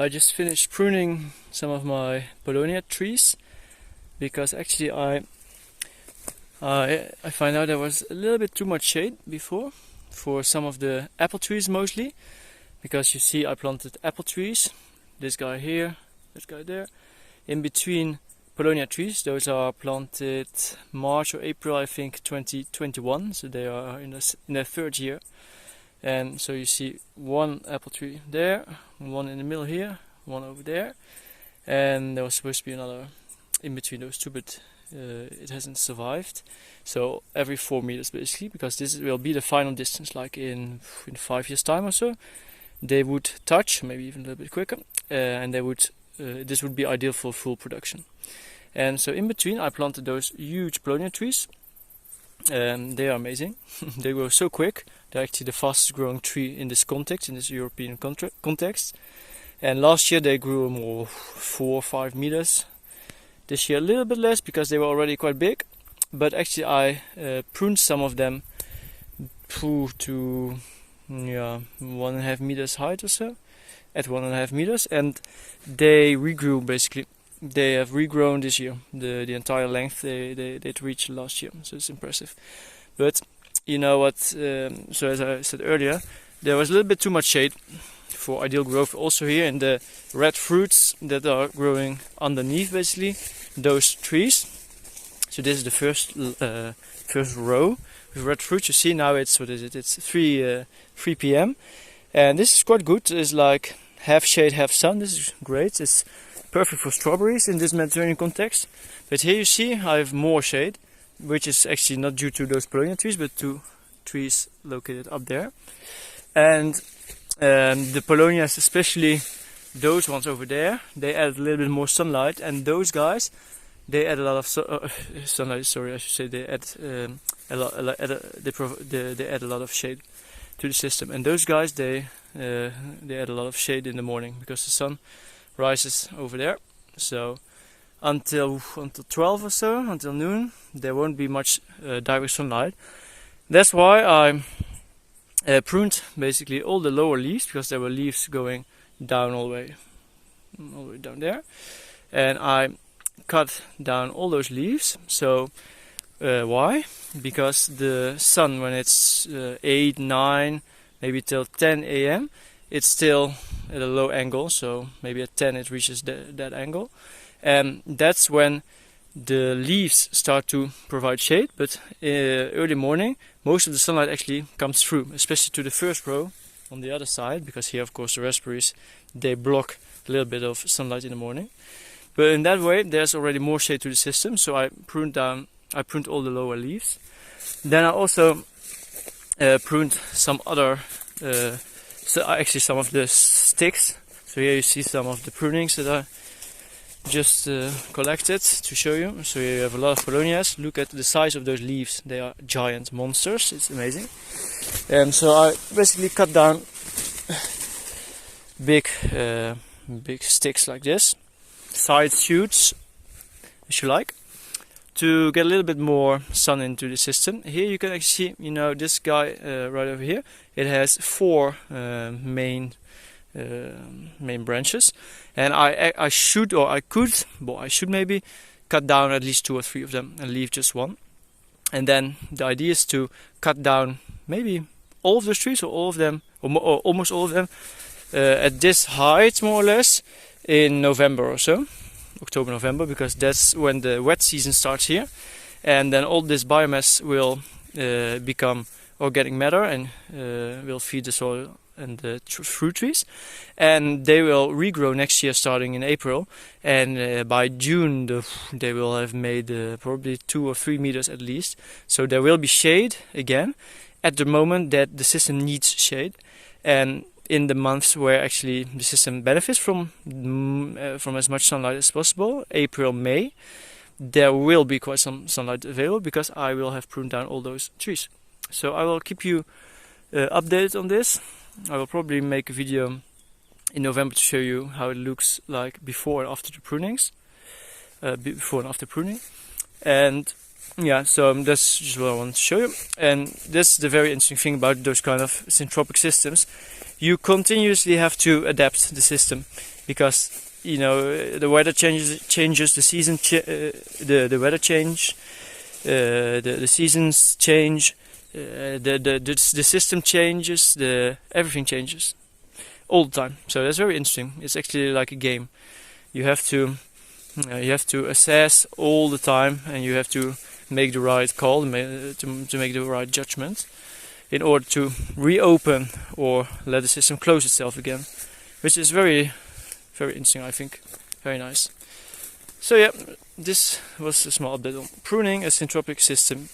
I just finished pruning some of my Bologna trees because actually I find out there was a little bit too much shade before for some of the apple trees mostly, because you see I planted apple trees, this guy here, this guy there, in between Bologna trees. Those are planted March or April, I think, 2021, so they are in their third year. And so you see one apple tree there, one in the middle here, one over there, and there was supposed to be another in between those two, but it hasn't survived. So every 4 meters basically, because this will be the final distance, like in 5 years time or so, they would touch, maybe even a little bit quicker, and they would this would be ideal for full production. And so in between I planted those huge Bologna trees. They are amazing. They grow so quick. They're actually the fastest growing tree in this context, in this European context. And last year they grew more 4 or 5 meters. This year a little bit less because they were already quite big. But actually I pruned some of them to 1.5 meters height or so, at 1.5 meters, and they regrew basically. They have regrown this year, the entire length they'd reached last year, so it's impressive. But you know what, so as I said earlier, there was a little bit too much shade for ideal growth also here in the red fruits that are growing underneath basically those trees. So this is the first row with red fruit. You see now it's, what is it, it's 3 p.m. and this is quite good. It's like half shade, half sun. This is great. It's perfect for strawberries in this Mediterranean context. But here you see I have more shade, which is actually not due to those Bologna trees, but to trees located up there. And the Polonias, especially those ones over there, they add a little bit more sunlight, and those guys, they add a lot of sunlight. Sorry, I should say they add they add a lot of shade to the system. And those guys, they add a lot of shade in the morning because the sun rises over there. So until 12 or so, until noon, there won't be much direct sunlight. That's why I pruned basically all the lower leaves, because there were leaves going down all the way down there, and I cut down all those leaves. So why? Because the sun, when it's 8, 9, maybe till 10 a.m., it's still at a low angle, so maybe at 10 it reaches that angle, and that's when the leaves start to provide shade. But early morning, most of the sunlight actually comes through, especially to the first row on the other side, because here of course the raspberries, they block a little bit of sunlight in the morning. But in that way there's already more shade to the system, so I pruned all the lower leaves. Then I also pruned some other actually some of the sticks. So here you see some of the prunings that I just collected to show you. So here you have a lot of Polonias. Look at the size of those leaves. They are giant monsters. It's amazing. And so I basically cut down big sticks like this, side shoots, if you like, to get a little bit more sun into the system. Here you can actually see, you know, this guy right over here, it has 4 main branches, and I should maybe cut down at least 2 or 3 of them and leave just one. And then the idea is to cut down maybe all of those trees, or all of them, or almost all of them, at this height more or less in November or so. October, November, because that's when the wet season starts here, and then all this biomass will become organic matter and will feed the soil and the fruit trees, and they will regrow next year starting in April, and by June they will have made probably 2 or 3 meters at least, so there will be shade again at the moment that the system needs shade. And in the months where actually the system benefits from as much sunlight as possible, April, May, there will be quite some sunlight available because I will have pruned down all those trees. So I will keep you updated on this. I will probably make a video in November to show you how it looks like before and after the prunings, before and after pruning. And yeah, so that's just what I want to show you. And that's the very interesting thing about those kind of syntropic systems. you continuously have to adapt the system, because you know the weather changes, the season, the weather change, the seasons change, the system changes, everything changes all the time. So that's very interesting. It's actually like a game. You have to assess all the time, and you have to make the right call, to make the right judgment, in order to reopen or let the system close itself again, which is very, very interesting, I think. Very nice. So yeah, this was a small update on pruning a syntropic system